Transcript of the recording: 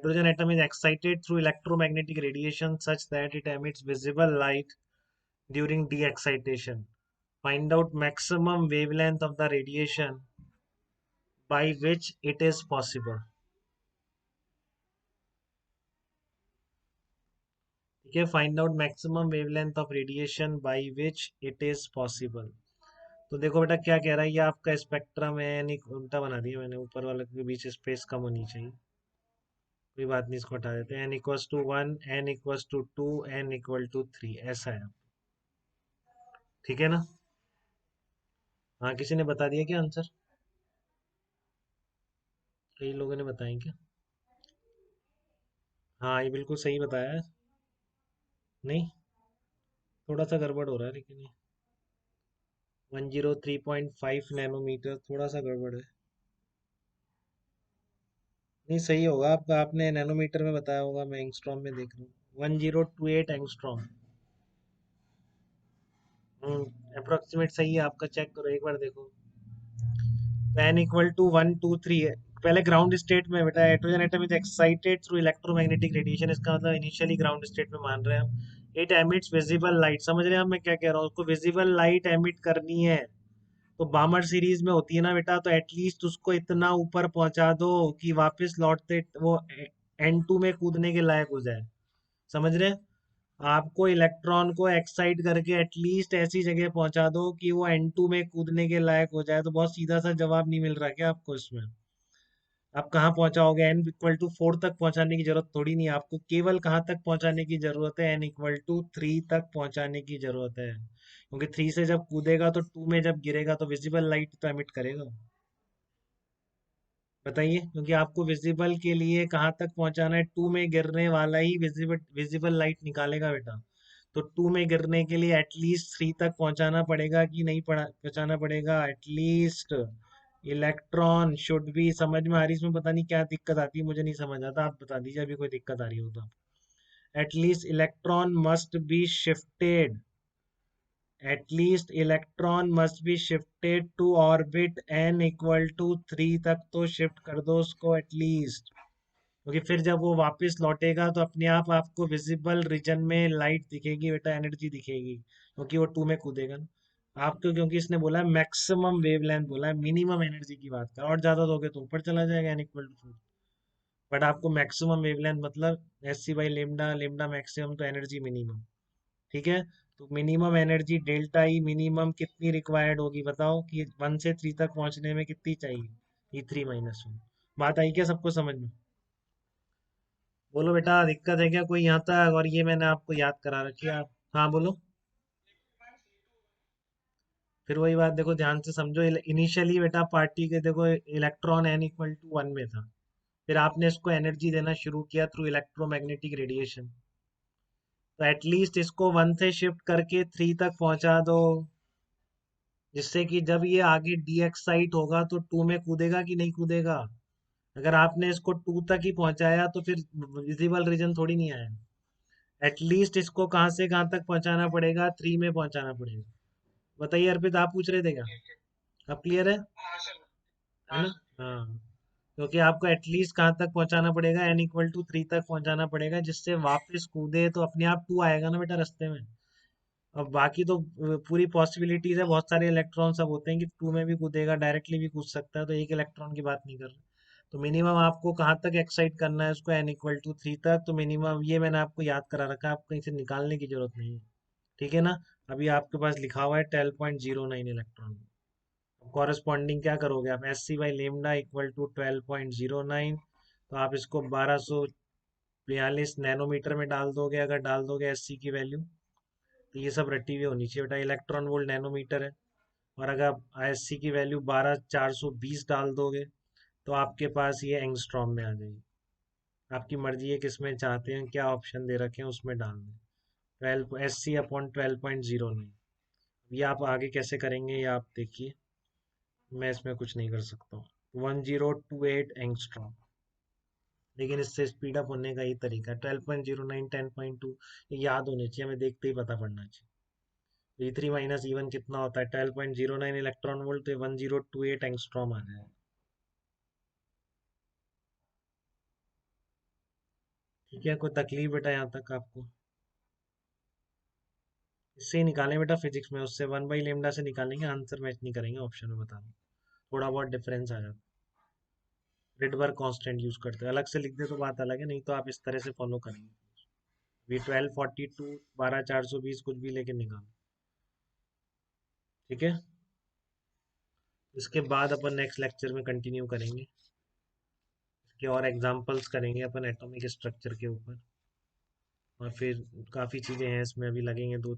hydrogen atom is excited through electromagnetic radiation such that it emits visible light during de-excitation. Find out maximum wavelength of the radiation by which it is possible. ठीक है, find out maximum wavelength of radiation by which it is possible. तो देखो बेटा क्या कह रहा है, ये आपका स्पेक्ट्रम है, यानी उल्टा बना दिया मैंने, ऊपर वाले के बीच स्पेस कम होनी चाहिए। कोई बात नहीं, इसको हटा देते हैं। n=1, n=2, n=3, ऐसा है। ठीक है ना? हाँ, किसी ने बता दिया क्या आंसर? कई लोगों ने बताया क्या? हाँ, ये बिल्कुल सही बताया है। नहीं, थोड़ा सा गड़बड़ हो रहा है लेकिन ये 103.5 नैनोमीटर थोड़ा सा गड़बड़ है। नहीं, सही होगा आपका, आपने नैनोमीटर में बताया होगा, मैं एंगस्ट्रॉम में देख रहा हूँ। 1028 एंगस्ट्रॉम। अप्रोक्सीमेट सही है आपका, चेक करो एक बार देखो। n=1 2 3 है। पहले ग्राउंड स्टेट में बेटा hydrogen atom is excited through electromagnetic radiation, इसका मतलब इनिशियली ग्राउंड स्टेट में मान रहे हैं हम। इट एमिट्स विजिबल लाइट, समझ रहे हैं आप मैं क्या कह रहा हूँ? उसको विजिबल लाइट एमिट करनी है, तो बामर सीरीज में होती है ना बेटा, तो एटलीस्ट उसको इतना ऊपर पहुंचा दो कि वापस लौटते वो n2 में कूदने के लायक हो जाए। समझ रहे हैं? आपको इलेक्ट्रॉन को एक्साइट करके एटलीस्ट ऐसी जगह पहुंचा दो कि वो n2 में कूदने के लायक हो जाए। तो बहुत सीधा सा जवाब नहीं मिल रहा क्या आपको इसमें? आप कहाँ पहुंचाओगे? n=4 तक पहुंचाने की जरूरत थोड़ी नहीं है आपको, केवल कहाँ तक पहुंचाने की जरूरत है? n=3 तक पहुंचाने की जरूरत है, क्योंकि 3 से जब कूदेगा तो 2 में जब गिरेगा तो विजिबल लाइट तो एमिट करेगा। बताइए, क्योंकि आपको विजिबल के लिए कहाँ तक पहुंचाना है? 2 में गिरने वाला ही विजिबल विजिबल लाइट निकालेगा बेटा। तो 2 में गिरने के लिए एटलीस्ट 3 तक पहुंचाना पड़ेगा कि नहीं पहुंचाना पड़ेगा? एटलीस्ट इलेक्ट्रॉन शुड भी, समझ में आ रही? इसमें पता नहीं क्या दिक्कत आती है, मुझे नहीं समझ आता, आप बता दीजिए अभी कोई दिक्कत आ रही हो तो। At least electron must be shifted, at least electron must be shifted to orbit n=3 तक, तो शिफ्ट कर दो उसको एटलीस्ट। क्योंकि फिर जब वो वापस लौटेगा तो अपने आप आपको विजिबल रीजन में लाइट दिखेगी बेटा, एनर्जी दिखेगी, क्योंकि वो 2 में कूदेगा ना। आपको क्योंकि इसने बोला है मैक्सिमम वेवलेंथ, बोला है मिनिमम एनर्जी की बात कर, और ज्यादा दोगे तो ऊपर चला जाएगा n=4। बट आपको मैक्सिमम वेवलेंथ मतलब SC/λ, लेमडा मैक्सिमम तो एनर्जी मिनिमम। ठीक है, तो minimum energy delta E minimum कितनी रिक्वायर्ड होगी बताओ, कि 1 से 3 तक पहुंचने में कितनी चाहिए? E3-1। बात आई क्या सबको समझ में? बोलो बेटा, दिक्कत है क्या कोई यहाँ तक? और ये मैंने आपको याद करा रखी है आप। हाँ बोलो। फिर वही बात देखो, ध्यान से समझो। इनिशियली बेटा पार्टी के देखो इलेक्ट्रॉन n=1 में था, फिर आपने इसको एनर्जी देना शुरू किया थ्रू इलेक्ट्रोमैग्नेटिक रेडिएशन, तो एटलीस्ट इसको 1 से शिफ्ट करके 3 तक पहुंचा दो, जिससे कि जब ये आगे डी एक्साइट होगा तो 2 में कूदेगा कि नहीं कूदेगा? अगर आपने इसको 2 तक ही पहुंचाया तो फिर विजिबल रीजन थोड़ी नहीं आया। एटलीस्ट इसको कहाँ से कहाँ तक पहुंचाना पड़ेगा? 3 में पहुंचाना पड़ेगा। बताइए अर्पित, आप पूछ रहे थे क्या? अब क्लियर है ना? हाँ, क्योंकि आपको एटलीस्ट कहाँ तक पहुंचाना पड़ेगा? n=3 तक पहुंचाना पड़ेगा, जिससे वापस कूदे तो अपने आप 2 आएगा ना बेटा रास्ते में। अब बाकी तो पूरी पॉसिबिलिटीज है, बहुत सारे इलेक्ट्रॉन सब होते हैं कि 2 में भी कूदेगा, डायरेक्टली भी कूद सकता है, तो एक इलेक्ट्रॉन की बात नहीं कर रहे। तो मिनिमम आपको कहाँ तक एक्साइट करना है उसको? n=3 तक। तो मिनिमम ये मैंने आपको याद करा रखा है, आपको कहीं से निकालने की जरूरत नहीं है। ठीक है ना? अभी आपके पास लिखा हुआ है 12.09 इलेक्ट्रॉन। कॉरेस्पॉन्डिंग क्या करोगे आप? SC/λ=12.09, तो आप इसको 1242 नैनोमीटर में डाल दोगे, अगर डाल दोगे SC की वैल्यू। तो ये सब रटी हुई होनी चाहिए बेटा, इलेक्ट्रॉन वोल्ट नैनोमीटर है। और अगर आप SC की वैल्यू 12420 डाल दोगे तो आपके पास ये एंगस्ट्रॉम में आ जाएगी। आपकी मर्जी है किस में चाहते हैं, क्या ऑप्शन दे रखे हैं उसमें डाल दें। 12 SC/12.09। ये आप आगे कैसे करेंगे ये आप देखिए, मैं इसमें कुछ नहीं कर सकता हूँ। 1028 एंगस्ट्रॉम। लेकिन इससे स्पीड अप होने का ये तरीका है। 12.09, 10.2, ये याद होने चाहिए, हमें देखते ही पता पड़ना चाहिए। E3-E1 कितना होता है? 12.09 इलेक्ट्रॉन वोल्ट, तो 1028 एंगस्ट्रॉम आ जाएगा। ठीक है, कोई तकलीफ बेटा यहाँ तक आपको? इससे ही निकालें बेटा फिजिक्स में, उससे 1/λ से निकालेंगे, आंसर मैच नहीं करेंगे ऑप्शन में, बता दो। थोड़ा बहुत डिफरेंस आ जाता है। रिडबर्ग कांस्टेंट यूज करते हैं, अलग से लिख दे तो बात अलग है, नहीं तो आप इस तरह से फॉलो करेंगे। वी 1242 12420 कुछ भी लेके निकालो। ठीक है, इसके बाद अपन नेक्स्ट लेक्चर में कंटिन्यू करेंगे, इसके और एग्जांपल्स करेंगे अपन एटॉमिक स्ट्रक्चर के ऊपर। और फिर काफ़ी चीज़ें हैं इसमें, अभी लगेंगे दो